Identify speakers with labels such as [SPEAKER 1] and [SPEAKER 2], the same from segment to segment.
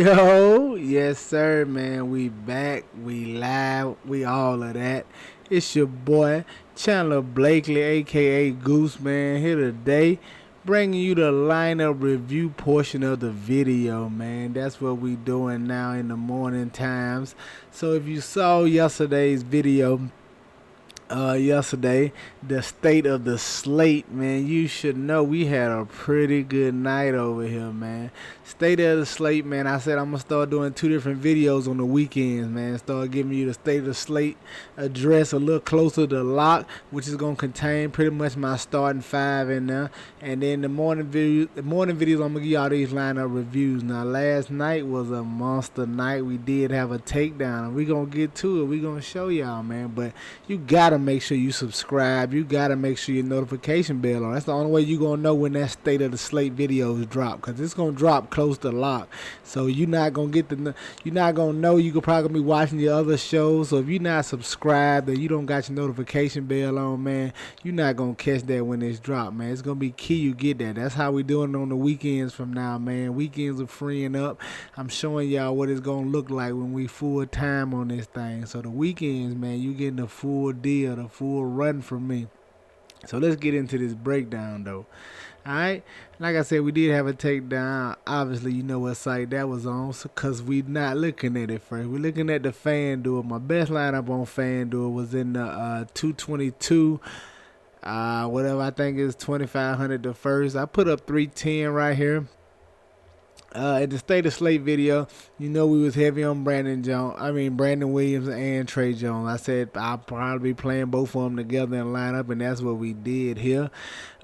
[SPEAKER 1] Yo, yes sir, man. We back, we live, we all of that. It's your boy Chandler Blakely, aka Goose Man, here today, bringing you the lineup review portion of the video, man. That's what we doing now in the morning times. So if you saw yesterday's video, yesterday, the state of the slate, man. You should know we had a pretty good night over here, man. State of the slate, man. I said I'm gonna start doing two different videos on the weekends, man. Start giving you the state of the slate address a little closer to lock, which is gonna contain pretty much my starting five in there. And then the morning videos, I'm gonna give y'all these lineup reviews. Now, last night was a monster night. We did have a takedown. We gonna get to it. We gonna show y'all, man. But you gotta make sure you subscribe. You gotta make sure your notification bell on. That's the only way you gonna know when that state of the slate videos drop, cause it's gonna drop close to lock. So you're not gonna you're not gonna know. You could probably be watching your other shows. So if you're not subscribed and you don't got your notification bell on, man, you're not gonna catch that when it's drop, man. It's gonna be key you get that. That's how we doing it on the weekends from now, man. Weekends are freeing up. I'm showing y'all what it's gonna look like when we full time on this thing. So the weekends, man, you getting the full deal, the full run from me. So let's get into this breakdown though. Alright, like I said, we did have a takedown. Obviously, you know what site that was on, because we not looking at it first. We're looking at the FanDuel. My best lineup on FanDuel was in the 222, whatever, I think it's 2,500 the first. I put up 310 right here. At the State of Slate video, you know we was heavy on Brandon Williams and Trey Jones. I said I'll probably be playing both of them together in lineup, and that's what we did here.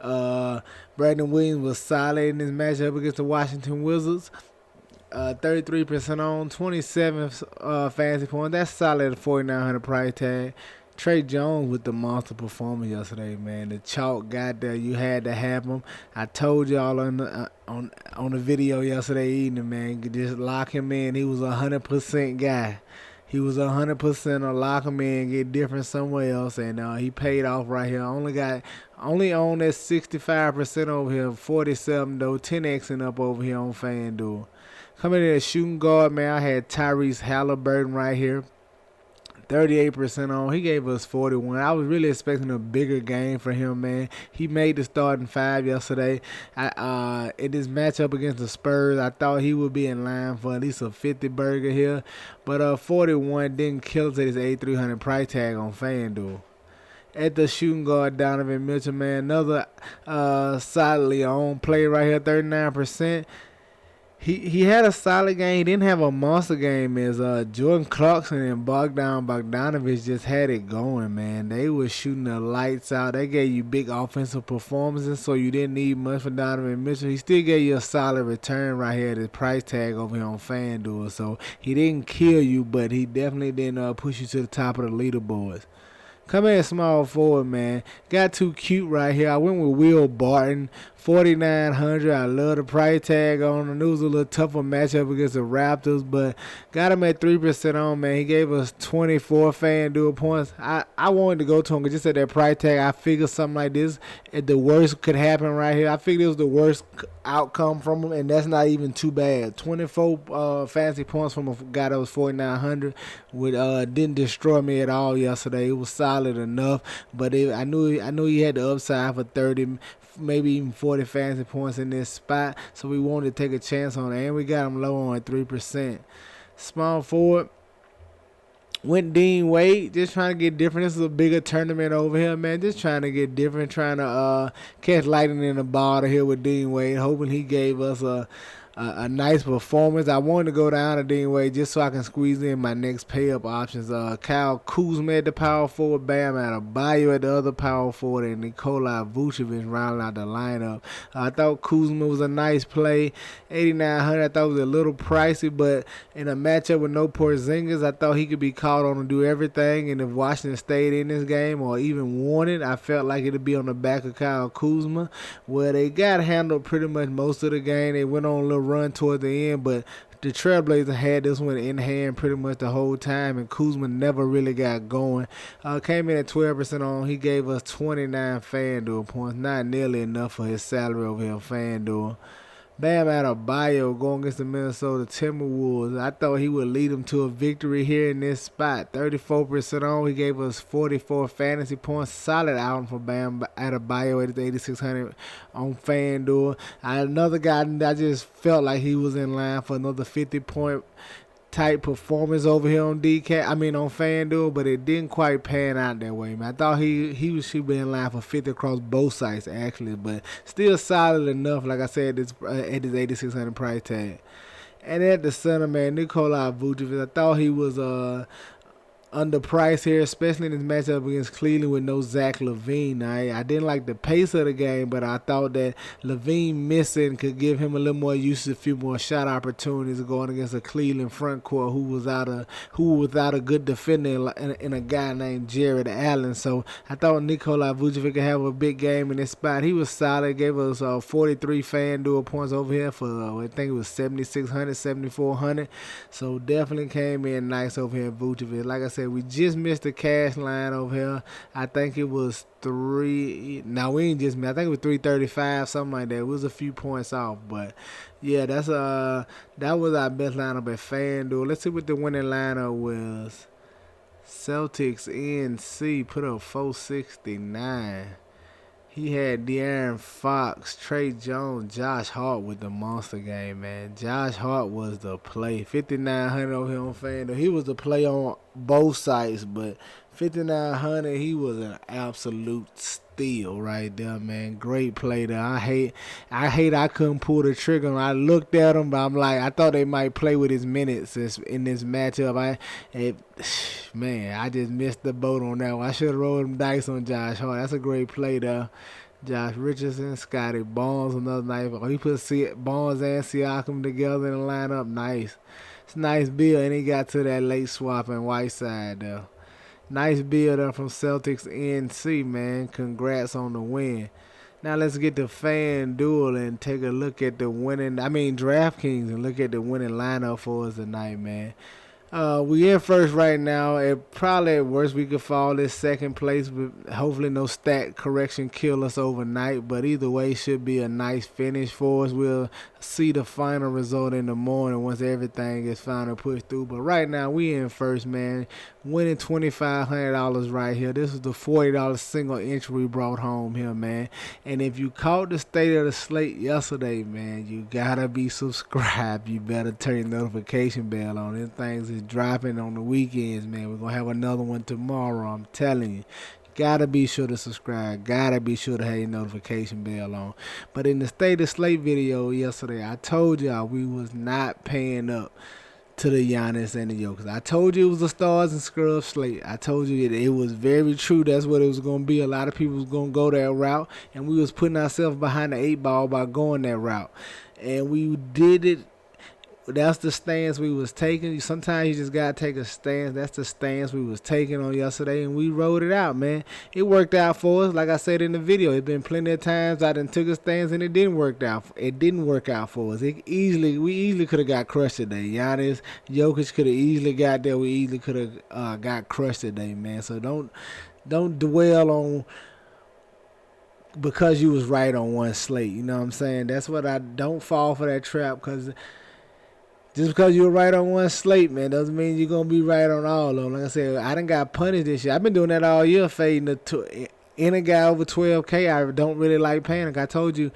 [SPEAKER 1] Brandon Williams was solid in this matchup against the Washington Wizards. 33% on, 27 fantasy points. That's solid at 4,900 price tag. Trey Jones with the monster performance yesterday, man. The chalk got there. You had to have him. I told y'all on the video yesterday evening, man. You could just lock him in. He was a 100% guy. He was 100% a lock him in, get different somewhere else, and he paid off right here. Only on that 65% over here, 47 though, 10xing up over here on FanDuel. Coming in at shooting guard, man. I had Tyrese Halliburton right here. 38% on. He gave us 41. I was really expecting a bigger game for him, man. He made the starting five yesterday. In this matchup against the Spurs, I thought he would be in line for at least a 50 burger here. But 41 didn't kill us at his 8,300 price tag on FanDuel. At the shooting guard, Donovan Mitchell, man. Another solidly on play right here, 39%. He had a solid game. He didn't have a monster game as Jordan Clarkson and Bogdanovich just had it going, man. They were shooting the lights out. They gave you big offensive performances, so you didn't need much for Donovan Mitchell. He still gave you a solid return right here at his price tag over here on FanDuel. So he didn't kill you, but he definitely didn't push you to the top of the leaderboards. Come in small forward, man. Got too cute right here. I went with Will Barton, 4,900. I love the price tag on him. It was a little tougher matchup against the Raptors, but got him at 3% on, man. He gave us 24 FanDuel points. I wanted to go to him because just at that price tag, I figured something like this, at the worst could happen right here. I figured it was the worst outcome from him, and that's not even too bad. 24 fantasy points from a guy that was 4,900 didn't destroy me at all yesterday. It was solid enough, but I knew he had the upside for 30, maybe even 40 fantasy points in this spot, so we wanted to take a chance on it, and we got him low on at 3%. Small forward, went Dean Wade, just trying to get different. This is a bigger tournament over here, man. Just trying to get different, trying to catch lightning in the bottle here with Dean Wade, hoping he gave us a nice performance. I wanted to go down to Dean Wade just so I can squeeze in my next pay-up options. Kyle Kuzma at the power forward, Bam Adebayo at the other power forward, and Nikola Vucevic rounding out the lineup. I thought Kuzma was a nice play. 8,900 I thought was a little pricey, but in a matchup with no Porzingis, I thought he could be called on to do everything, and if Washington stayed in this game or even won it, I felt like it would be on the back of Kyle Kuzma. Well, they got handled pretty much most of the game. They went on a little run toward the end, but the Trailblazers had this one in hand pretty much the whole time, and Kuzma never really got going. Came in at 12% on. He gave us 29 FanDuel points, not nearly enough for his salary over here on FanDuel. Bam Adebayo going against the Minnesota Timberwolves. I thought he would lead them to a victory here in this spot. 34% on. He gave us 44 fantasy points. Solid outing for Bam Adebayo at 8,600 on FanDuel. Another guy that I just felt like he was in line for another 50-point type performance over here on on FanDuel, but it didn't quite pan out that way, man. I thought he should be in line for 50 across both sites actually, but still solid enough. Like I said, at this 8,600 price tag. And at the center, man, Nikola Vucevic, I thought he was underpriced here, especially in this matchup against Cleveland with no Zach LaVine. I didn't like the pace of the game, but I thought that LaVine missing could give him a little more use, a few more shot opportunities going against a Cleveland front court who was without a good defender in a guy named Jared Allen. So I thought Nikola Vucevic could have a big game in this spot. He was solid, gave us 43 FanDuel points over here for I think it was 7,600, 7,400. So definitely came in nice over here at Vucevic. Like I said, we just missed the cash line over here. I think it was we ain't just missed. I think it was 335, something like that. It was a few points off, but yeah, that was our best lineup at FanDuel. Let's see what the winning lineup was. Celtics NC put up 469. He had De'Aaron Fox, Trey Jones, Josh Hart with the monster game, man. Josh Hart was the play. 5,900 over here on FanDuel. He was the play on both sides, but 5,900, he was an absolute steal right there, man. Great play there. I hate I couldn't pull the trigger. I looked at him, but I'm like, I thought they might play with his minutes in this matchup. I just missed the boat on that one. I should have rolled them dice on Josh Hart. That's a great play there. Josh Richardson, Scotty Barnes, another nice. He put Barnes and Siakam together in the lineup. Nice. It's a nice build, and he got to that late swap and Whiteside there. Nice build up from Celtics NC, man. Congrats on the win. Now let's get to FanDuel and take a look at the DraftKings and look at the winning lineup for us tonight, man. We in first right now. It probably at worst we could fall this second place, but hopefully no stat correction kill us overnight. But either way, should be a nice finish for us. We'll see the final result in the morning once everything is finally pushed through. But right now we in first, man. Winning $2,500 right here. This is the $40 single entry we brought home here, man. And if you caught the state of the slate yesterday, man, you gotta be subscribed. You better turn your notification bell on. These things is dropping on the weekends, man. We're gonna have another one tomorrow. I'm telling you. Gotta be sure to subscribe. Gotta be sure to have your notification bell on. But in the state of slate video yesterday, I told y'all we was not paying up to the Giannis and the Jokic. I told you it was the stars and scrubs slate. I told you it was very true. That's what it was going to be. A lot of people was going to go that route, and we was putting ourselves behind the 8 ball by going that route. And we did it. That's the stance we was taking. Sometimes you just got to take a stance. That's the stance we was taking on yesterday, and we rode it out, man. It worked out for us. Like I said in the video, it's been plenty of times I done took a stance, and it didn't work out. It didn't work out for us. We easily could have got crushed today. Giannis, Jokic could have easily got there. We easily could have got crushed today, man. So don't dwell on because you was right on one slate. You know what I'm saying? That's what I don't fall for that trap, because just because you were right on one slate, man, doesn't mean you're going to be right on all of them. Like I said, I done got punished this year. I've been doing that all year, fading any guy over 12K. I don't really like paying. Like I told you,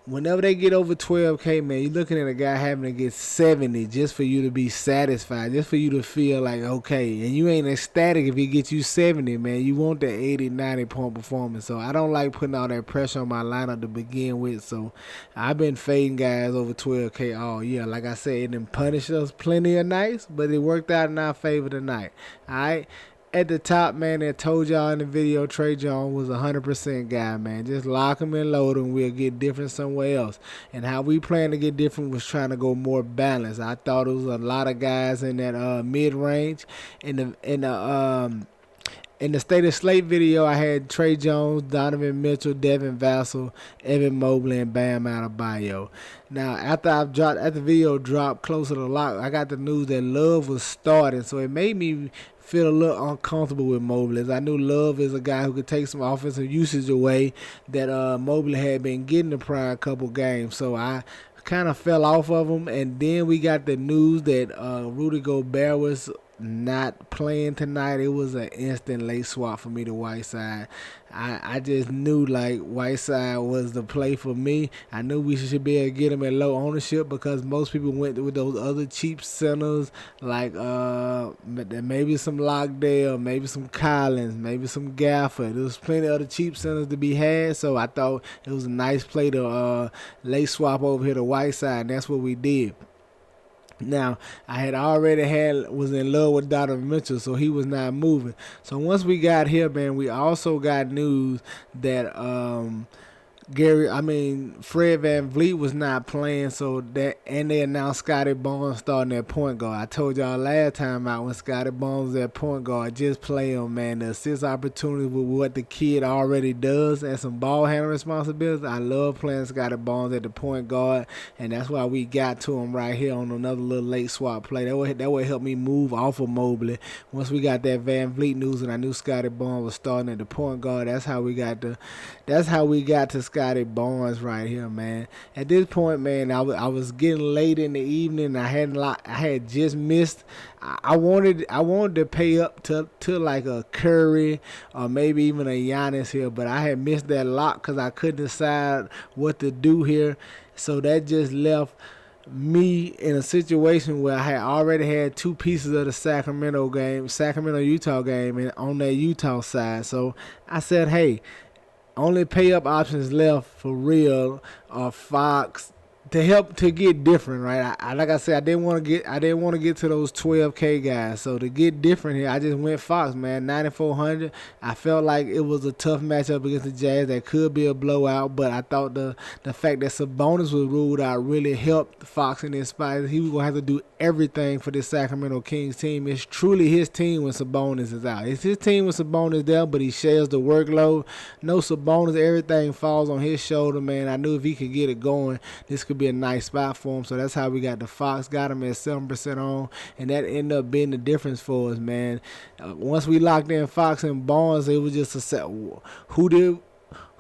[SPEAKER 1] whenever they get over 12K, man, you're looking at a guy having to get 70 just for you to be satisfied, just for you to feel like, okay. And you ain't ecstatic if he gets you 70, man. You want that 80, 90-point performance. So I don't like putting all that pressure on my lineup to begin with. So I've been fading guys over 12K all year. Like I said, it didn't punish us plenty of nights, but it worked out in our favor tonight. All right? At the top, man, I told y'all in the video, Trey Jones was 100% guy, man. Just lock him and load him. We'll get different somewhere else. And how we plan to get different was trying to go more balanced. I thought it was a lot of guys in that mid-range. In the State of Slate video, I had Trey Jones, Donovan Mitchell, Devin Vassell, Evan Mobley, and Bam Adebayo. Now, after the video dropped closer to lock, I got the news that Love was starting, so it made me feel a little uncomfortable with Mobley. As I knew Love is a guy who could take some offensive usage away that Mobley had been getting the prior couple games. So I kind of fell off of him. And then we got the news that Rudy Gobert was not playing tonight. It was an instant late swap for me to Whiteside. I just knew like Whiteside was the play for me. I knew we should be able to get him at low ownership because most people went with those other cheap centers like maybe some Lockdale, maybe some Collins, maybe some Gafford. There was plenty of other cheap centers to be had, so I thought it was a nice play to late swap over here to Whiteside, and that's what we did. Now, I had already was in love with Donovan Mitchell, so he was not moving. So once we got here, man, we also got news that Fred VanVleet was not playing, and they announced Scottie Barnes starting at point guard. I told y'all last time out when Scottie Barnes was at point guard, just play him, man. The assist opportunity with what the kid already does and some ball handling responsibilities. I love playing Scottie Barnes at the point guard, and that's why we got to him right here on another little late swap play. That would help me move off of Mobley. Once we got that VanVleet news and I knew Scottie Barnes was starting at the point guard, that's how we got to Scottie Barnes right here, man. At this point, man, I was getting late in the evening. I had just missed. I wanted to pay up to like a Curry or maybe even a Giannis here, but I had missed that lock because I couldn't decide what to do here. So that just left me in a situation where I had already had two pieces of the Sacramento-Utah game, and on that Utah side. So I said, hey, only pay up options left for real are Fox to get different, right? Like I said, I didn't want to get to those 12K guys. So to get different here, I just went Fox, man. 9,400. I felt like it was a tough matchup against the Jazz. That could be a blowout, but I thought the fact that Sabonis was ruled out really helped Fox in this spot. He was gonna have to do everything for this Sacramento Kings team. It's truly his team when Sabonis is out. It's his team when Sabonis is there, but he shares the workload. No Sabonis, everything falls on his shoulder, man. I knew if he could get it going, this could be a nice spot for him. So that's how we got the Fox, got him at 7% on, and that ended up being the difference for us, man. Once we locked in Fox and Barnes, it was just a set.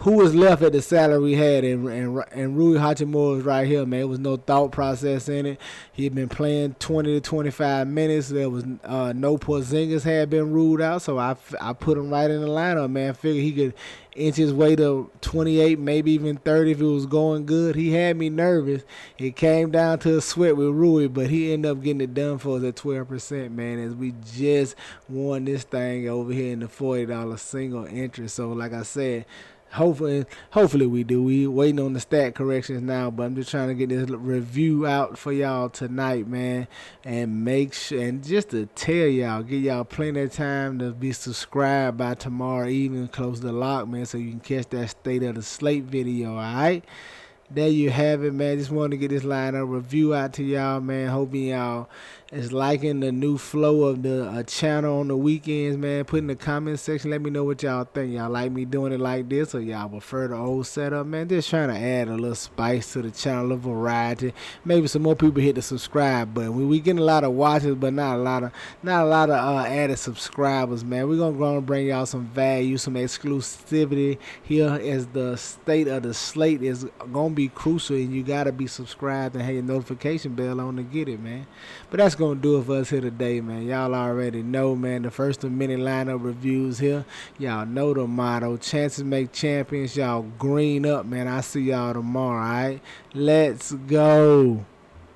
[SPEAKER 1] Who was left at the salary we had, and Rui Hachimura was right here, man. There was no thought process in it. He had been playing 20 to 25 minutes. There was no Porzingis had been ruled out, so I put him right in the lineup, man. Figured he could inch his way to 28, maybe even 30 if it was going good. He had me nervous. It came down to a sweat with Rui, but he ended up getting it done for us at 12%, man, as we just won this thing over here in the $40 single entry. So like I said, Hopefully we do. We waiting on the stat corrections now, but I'm just trying to get this review out for y'all tonight, man, and make sure, and just to tell y'all, give y'all plenty of time to be subscribed by tomorrow evening, close the lock, man, so you can catch that state of the slate video. All right, there you have it, man. Just wanted to get this lineup review out to y'all, man. Hoping y'all is liking the new flow of the channel on the weekends, man. Put in the comment section, let me know what y'all think. Y'all like me doing it like this, or y'all prefer the old setup, man? Just trying to add a little spice to the channel, a variety. Maybe some more people hit the subscribe button. We getting a lot of watches, but not a lot of added subscribers, man. We're gonna bring y'all some value, some exclusivity here, as the state of the slate is gonna be crucial, and you gotta be subscribed and have your notification bell on to get it, man. But that's gonna do it for us here today, man. Y'all already know, man, the first of many lineup reviews here. Y'all know the motto: chances make champions. Y'all green up, man. I see y'all tomorrow. All right, let's go.